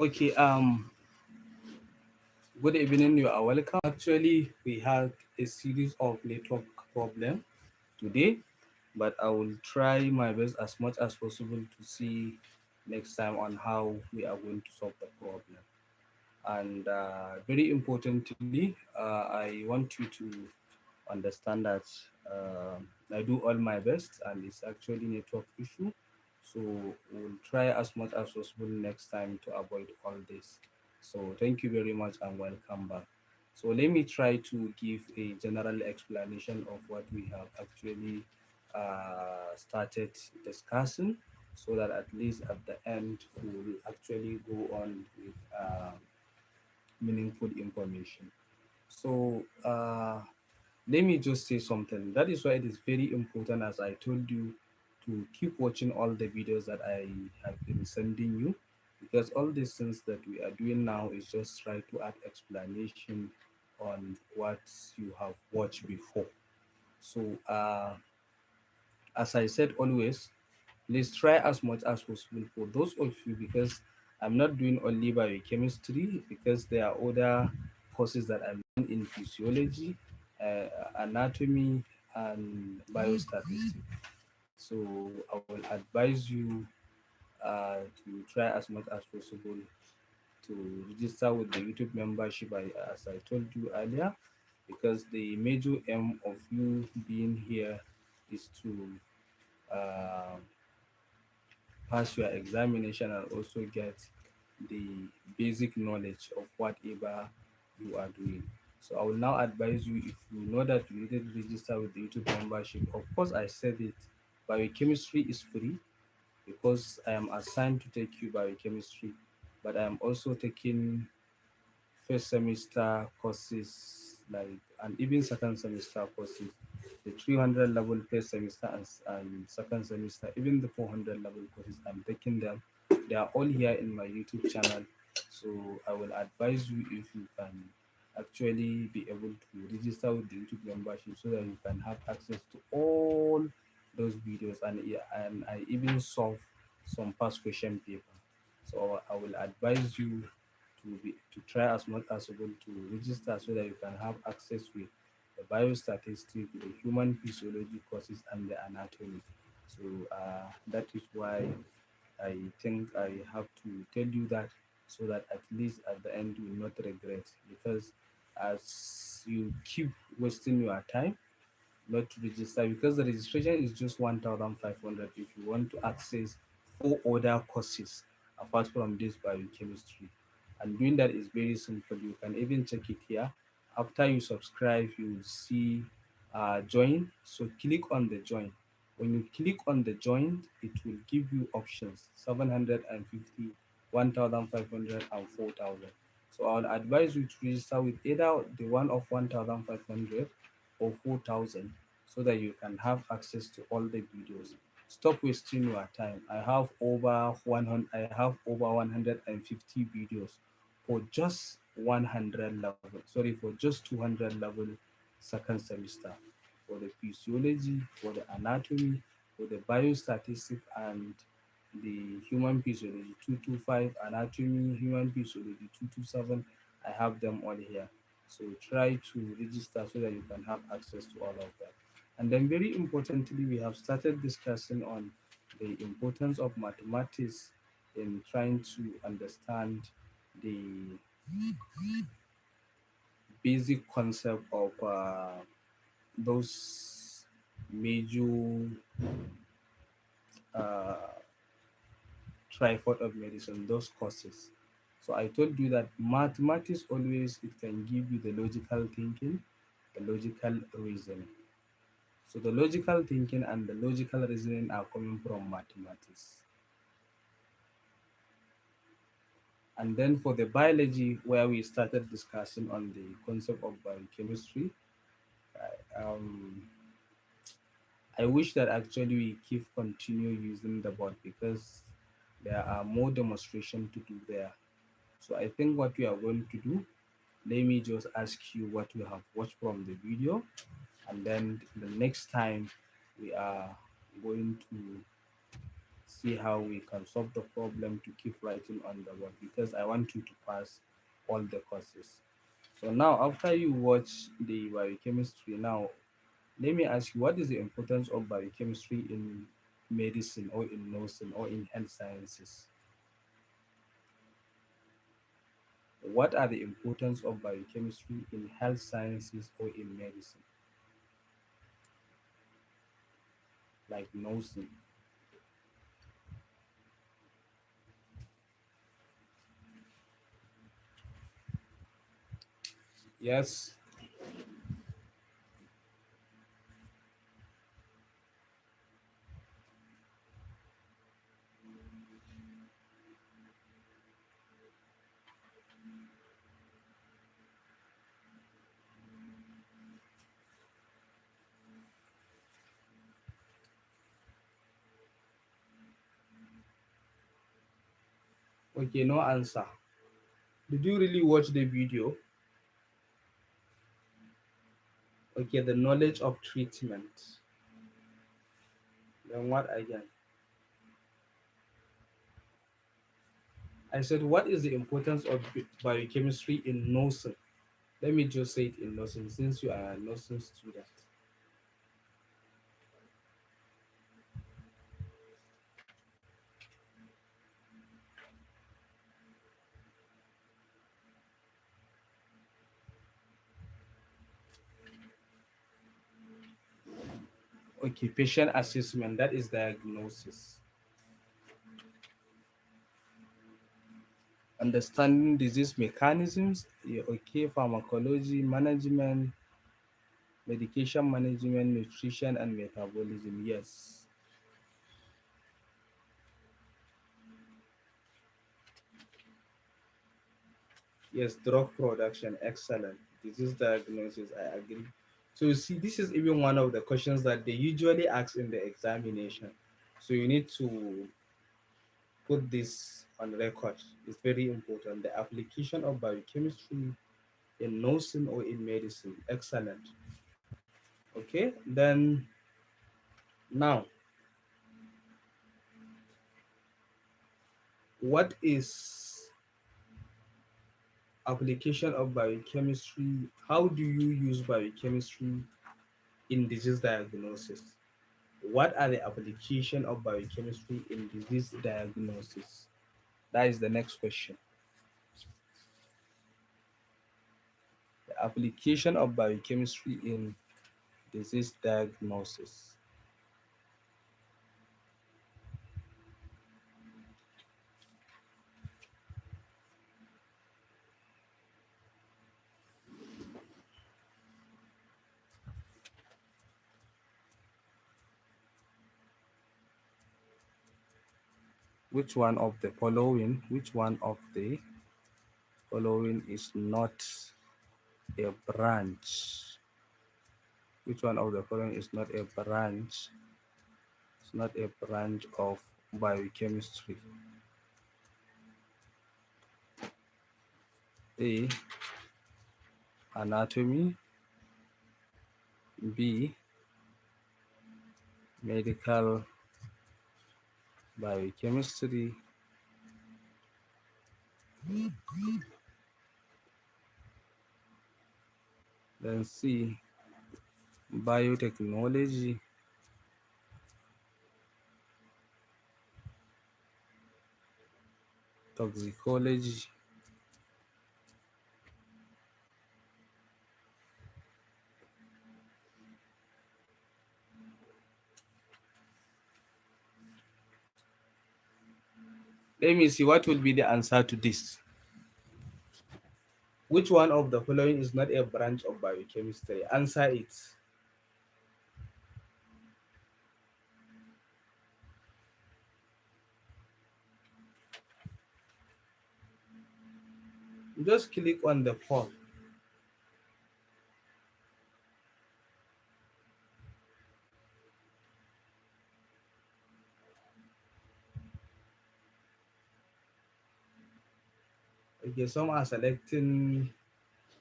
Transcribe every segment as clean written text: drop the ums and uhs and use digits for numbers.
Okay, good evening. You are welcome. Actually, we had a series of network problem today, but I will try my best as much as possible to see next time on how we are going to solve the problem. And very importantly, I want you to understand that I do all my best, and it's actually network issue. So we'll try as much as possible next time to avoid all this. So thank you very much and welcome back. So let me try to give a general explanation of what we have actually started discussing, so that at least at the end we'll actually go on with meaningful information. So let me just say something. That is why it is very important, as I told you, to keep watching all the videos that I have been sending you, because all these things that we are doing now is just try to add explanation on what you have watched before. So as I said always, please try as much as possible for those of you, because I'm not doing only biochemistry, because there are other courses that I'm doing in physiology, anatomy, and biostatistics. So I will advise you to try as much as possible to register with the YouTube membership, as I told you earlier, because the major aim of you being here is to uh, pass your examination and also get the basic knowledge of whatever you are doing. So I will now advise you, if you know that you didn't register with the YouTube membership, of course I said it, biochemistry is free, because I am assigned to take you biochemistry, but I am also taking first semester courses, like, and even second semester courses, the 300 level first semester, and second semester, even the 400 level courses, I'm taking them. They are all here in my YouTube channel. So I will advise you, if you can actually be able to register with the YouTube membership, so that you can have access to all those videos, and and I even solve some past question paper. So I will advise you to try as much as possible to register, so that you can have access with the biostatistics, the human physiology courses, and the anatomy. So that is why I think I have to tell you that, so that at least at the end you will not regret, because as you keep wasting your time not to register, because the registration is just 1,500 if you want to access four other courses apart from this biochemistry. And doing that is very simple. You can even check it here. After you subscribe, you will see join. So click on the join. When you click on the join, it will give you options: 750, 1,500, and 4,000. So I would advise you to register with either the one of 1,500 or 4,000, so that you can have access to all the videos. Stop wasting your time. I have over 150 videos for just 100 level. Sorry, for just 200 level second semester, for the physiology, for the anatomy, for the biostatistics, and the human physiology 225, anatomy, human physiology 227. I have them all here. So try to register, so that you can have access to all of that. And then, very importantly, we have started discussing on the importance of mathematics in trying to understand the basic concept of those major uh, tripod of medicine, those courses. So I told you that mathematics always, it can give you the logical thinking, the logical reasoning. So the logical thinking and the logical reasoning are coming from mathematics. And then for the biology, where we started discussing on the concept of biochemistry, um, I wish that actually we keep continue using the board, because there are more demonstration to do there. So I think what we are going to do, let me just ask you what you have watched from the video, and then the next time we are going to see how we can solve the problem to keep writing on the board, because I want you to pass all the courses. So now, after you watch the biochemistry, now let me ask you, what is the importance of biochemistry in medicine or in nursing or in health sciences? What are the importance of biochemistry in health sciences or in medicine, like nursing? Yes. Okay, no answer. Did you really watch the video? Okay, the knowledge of treatment. Then what again? I said, what is the importance of biochemistry in nursing? Let me just say it in nursing, since you are a nursing student. Okay, patient assessment, that is diagnosis. Understanding disease mechanisms, yeah, okay, pharmacology, management, medication management, nutrition, and metabolism. Yes. Yes, drug production, excellent. Disease diagnosis, I agree. So you see, this is even one of the questions that they usually ask in the examination. So you need to put this on record. It's very important. The application of biochemistry in nursing or in medicine. Excellent. Okay, then now, what is application of biochemistry? How do you use biochemistry in disease diagnosis? What are the application of biochemistry in disease diagnosis? That is the next question. The application of biochemistry in disease diagnosis. Which one of the following is not a branch? Which one of the following is not a branch? It's not a branch of biochemistry. A, anatomy. B, medical biochemistry. Then C, biotechnology. Toxicology. Let me see what will be the answer to this. Which one of the following is not a branch of biochemistry? Answer it. Just click on the poll. Okay, some are selecting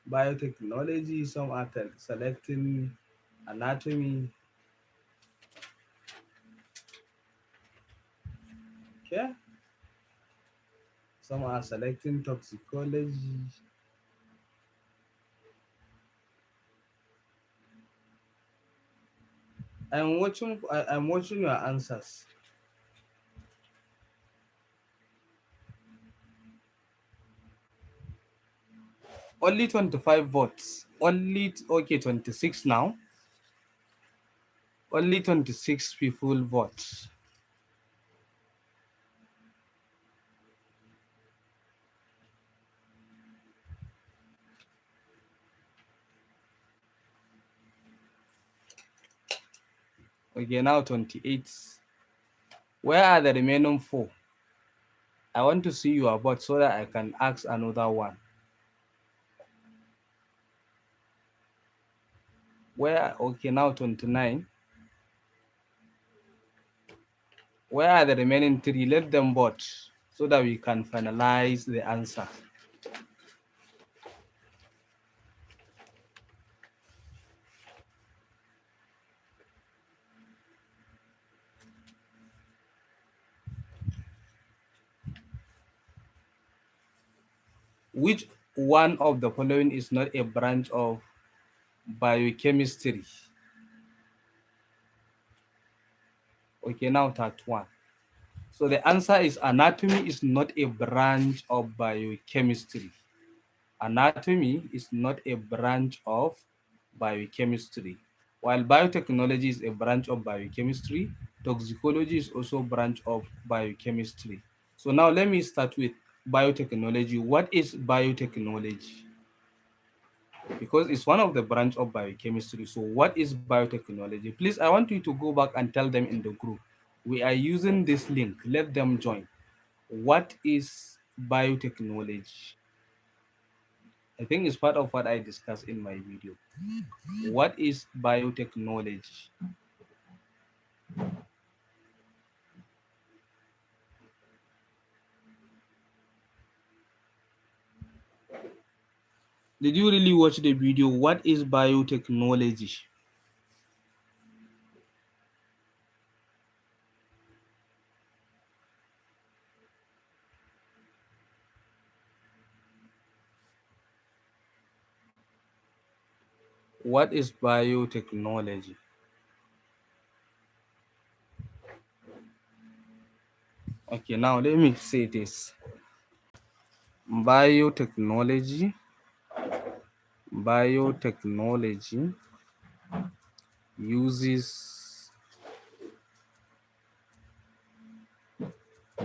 biotechnology, some are selecting anatomy. Okay, some are selecting toxicology. I'm watching your answers. Only 25 votes. Only okay, 26 now. Only 26 people vote. Okay, now 28. Where are the remaining four? I want to see your vote so that I can ask another one. Where okay, now 29. Where are the remaining three? Let them vote so that we can finalize the answer. Which one of the following is not a branch of biochemistry? Okay, now that one. So the answer is anatomy is not a branch of biochemistry. Anatomy is not a branch of biochemistry. While biotechnology is a branch of biochemistry, toxicology is also a branch of biochemistry. So now let me start with biotechnology. What is biotechnology? Because it's one of the branch of biochemistry. So what is biotechnology? Please, I want you to go back and tell them in the group. We are using this link. Let them join. What is biotechnology? I think it's part of what I discussed in my video. What is biotechnology? Did you really watch the video? What is biotechnology? What is biotechnology? Okay, now let me say this. Biotechnology, biotechnology uses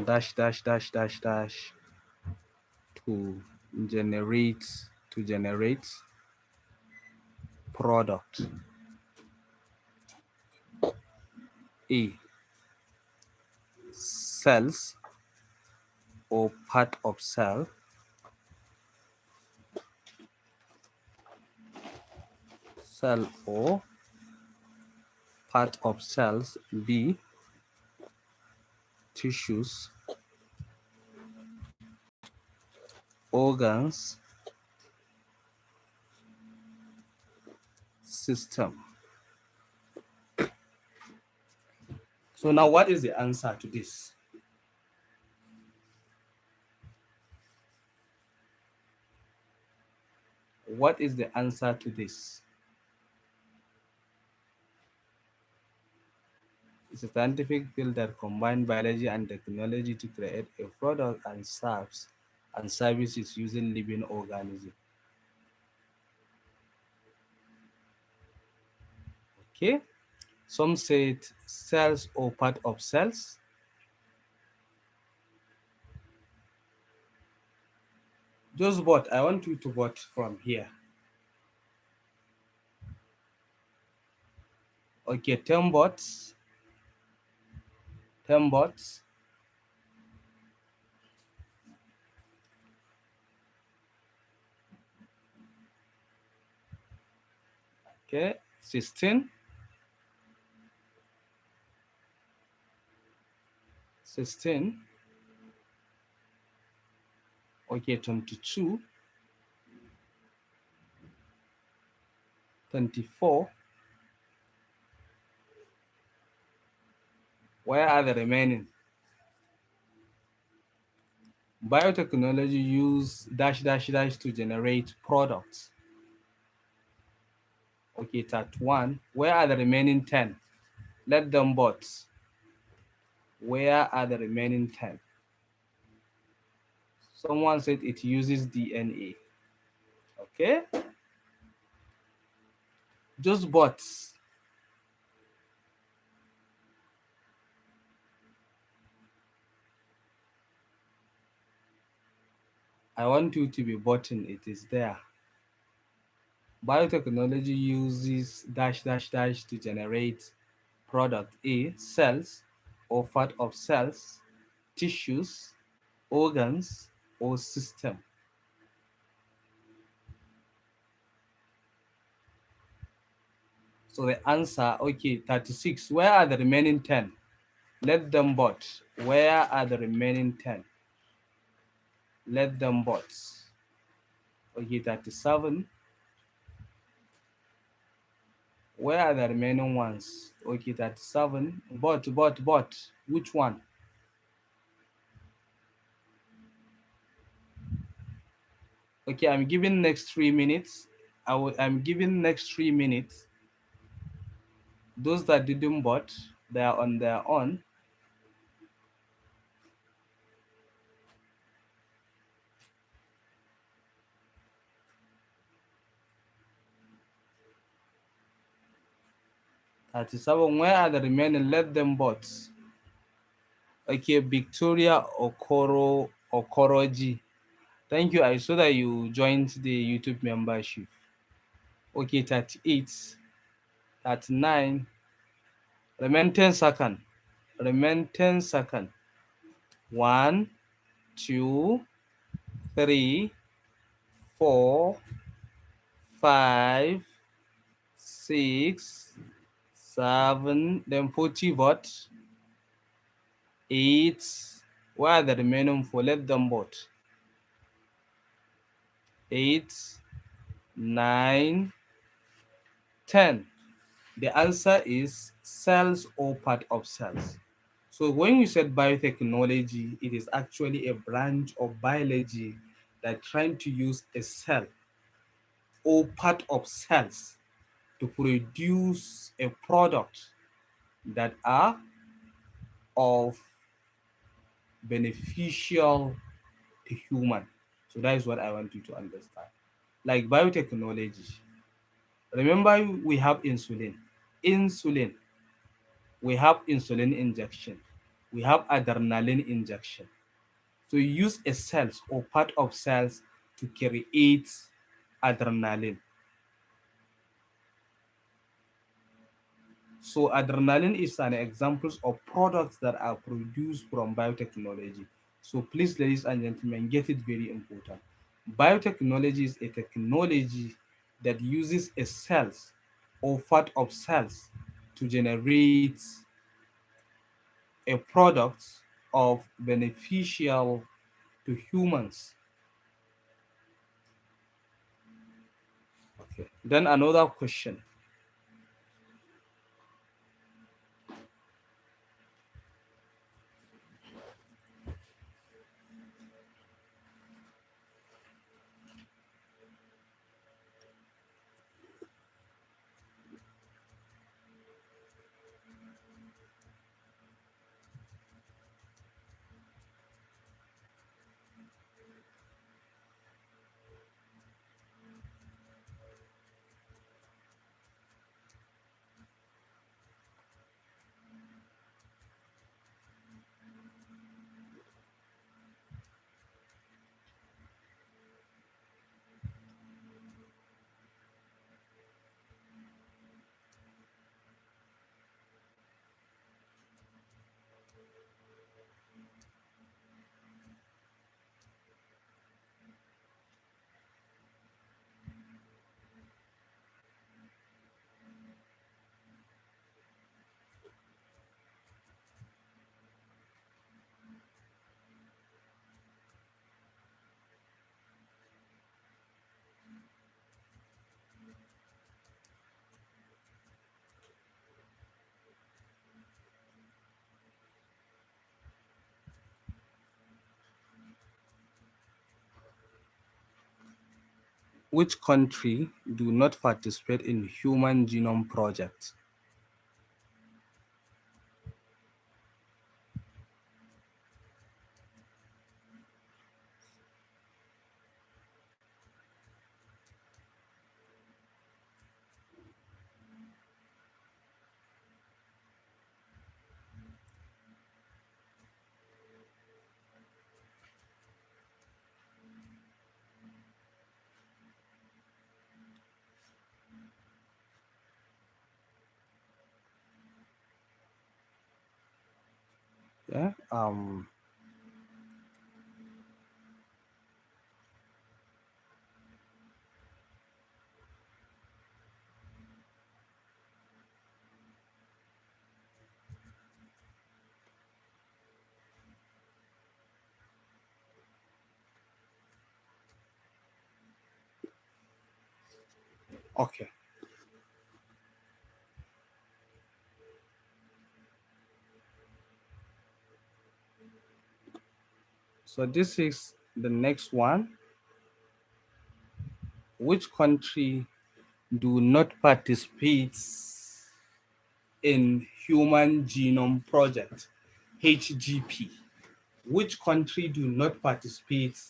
dash dash dash dash dash to generate product. A, cells or part of cell or part of cells. B, tissues, organs, system. So now what is the answer to this? What is the answer to this? It's a scientific field that combines biology and technology to create a product and serves and services using living organisms. Okay. Some said cells or part of cells. Just vote. I want you to vote from here. Okay, 10 votes. 10 votes. Okay, 16. 16. Okay, 22. 24. Where are the remaining? Biotechnology use dash dash dash to generate products. Okay, that one. Where are the remaining 10? Let them bots. Where are the remaining 10? Someone said it uses DNA. Okay, just bots. I want you to be button. It is there. Biotechnology uses dash dash dash to generate product A, cells or part of cells, tissues, organs, or system. So the answer, okay, 36. Where are the remaining 10? Let them bot. Where are the remaining 10? Let them bots. Okay, 37. Where are the remaining ones? Okay, 37. Bot. Which one? Okay, I'm giving next 3 minutes. I'm giving next 3 minutes. Those that didn't bot, they are on their own. 37. Where are the remaining? Let them bot. Okay, Victoria Okoroji. Thank you. I saw that you joined the YouTube membership. Okay, 38, 39. Remain 10 seconds. Remain 10 seconds. 1, 2, 3, 4, 5, 6, 7. Then 40 vote. 8. Where are the remaining 4? Let them vote. 8, 9, 10. The answer is cells or part of cells. So when we said biotechnology, it is actually a branch of biology that trying to use a cell or part of cells to produce a product that are of beneficial to human. So that is what I want you to understand. Like biotechnology. Remember we have insulin. Insulin. We have insulin injection. We have adrenaline injection. So you use a cells or part of cells to create adrenaline. So adrenaline is an example of products that are produced from biotechnology. So please, ladies and gentlemen, get it very important. Biotechnology is a technology that uses a cells or part of cells to generate a product of beneficial to humans. Okay. Then another question. Which country do not participate in human genome project? Yeah. Okay. So this is the next one. Which country do not participate in Human Genome Project, HGP? Which country do not participate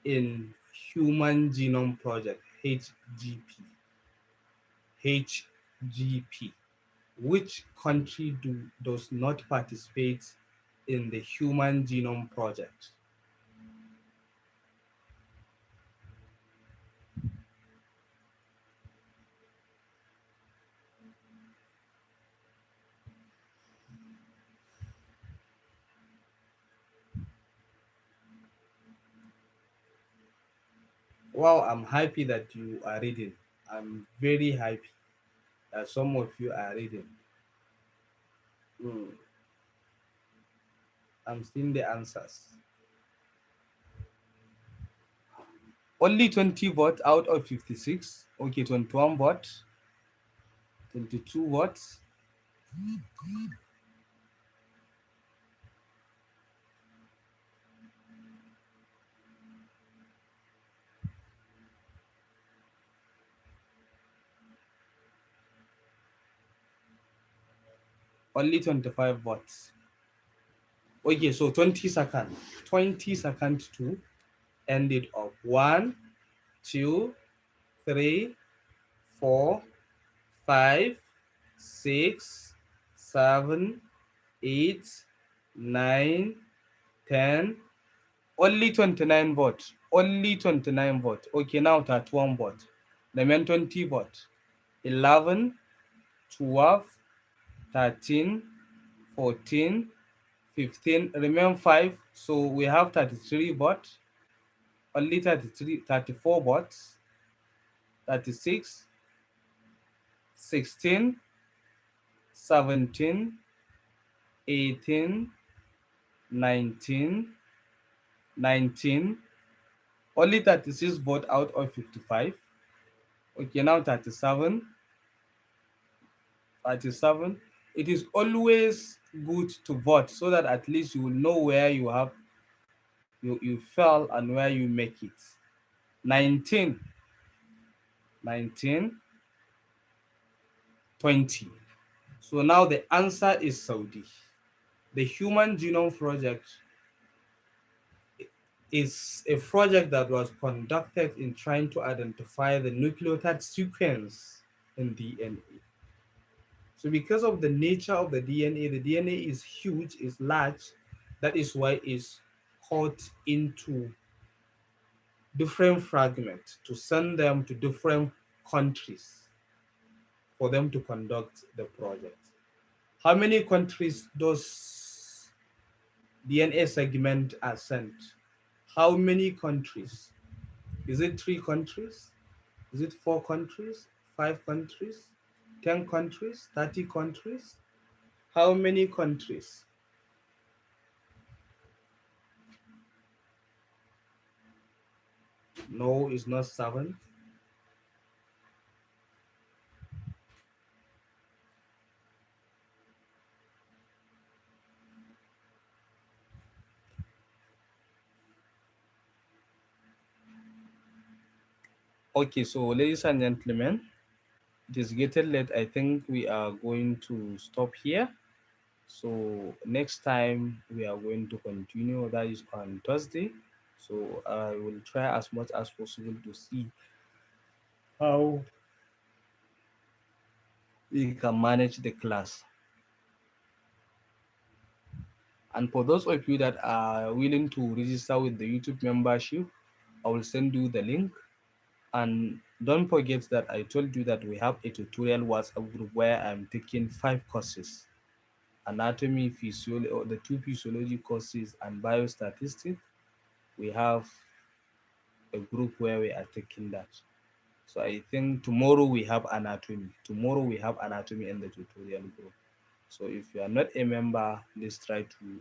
in Human Genome Project, HGP? HGP. Which country does not participate in the Human Genome Project? Wow, I'm happy that you are reading. I'm very happy that some of you are reading. Hmm, I'm seeing the answers. Only 20 votes out of 56. Okay, 21 votes, 22 votes. Only 25 votes. Okay, so 20 seconds. 20 seconds to end it up. One, two, three, 4, 5, 6, 7, 8, 9, 10. Only 29 votes. Only 29 votes. Okay, now 31 votes. Remain 20 votes. 11, 12, 13, 14, 15. Remain 5. So we have 33 votes. Only 33, 34 votes. 36, 16, 17, 18, 19, 19. Only 36 vote out of 55. Okay, now 37, 37. It is always good to vote so that at least you will know where you fell and where you make it. 19, 19, 20. So now the answer is Saudi. The Human Genome Project is a project that was conducted in trying to identify the nucleotide sequence in DNA. So because of the nature of the DNA is huge, is large. That is why it's cut into different fragments to send them to different countries for them to conduct the project. How many countries does DNA segment are sent? How many countries? Is it 3 countries? Is it 4 countries? 5 countries? 10 countries? 30 countries? How many countries? No, it's not 7. Okay, so ladies and gentlemen, it is getting late. I think we are going to stop here. So next time we are going to continue. That is on Thursday. So I will try as much as possible to see how we can manage the class. And for those of you that are willing to register with the YouTube membership, I will send you the link. And don't forget that I told you that we have a tutorial WhatsApp group where I'm taking 5 courses: anatomy, physiology, or the two physiology courses, and biostatistics. We have a group where we are taking that. So I think tomorrow we have anatomy. Tomorrow we have anatomy in the tutorial group. So if you are not a member, please try to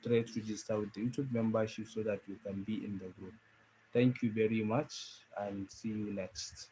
register with the YouTube membership so that you can be in the group. Thank you very much and see you next.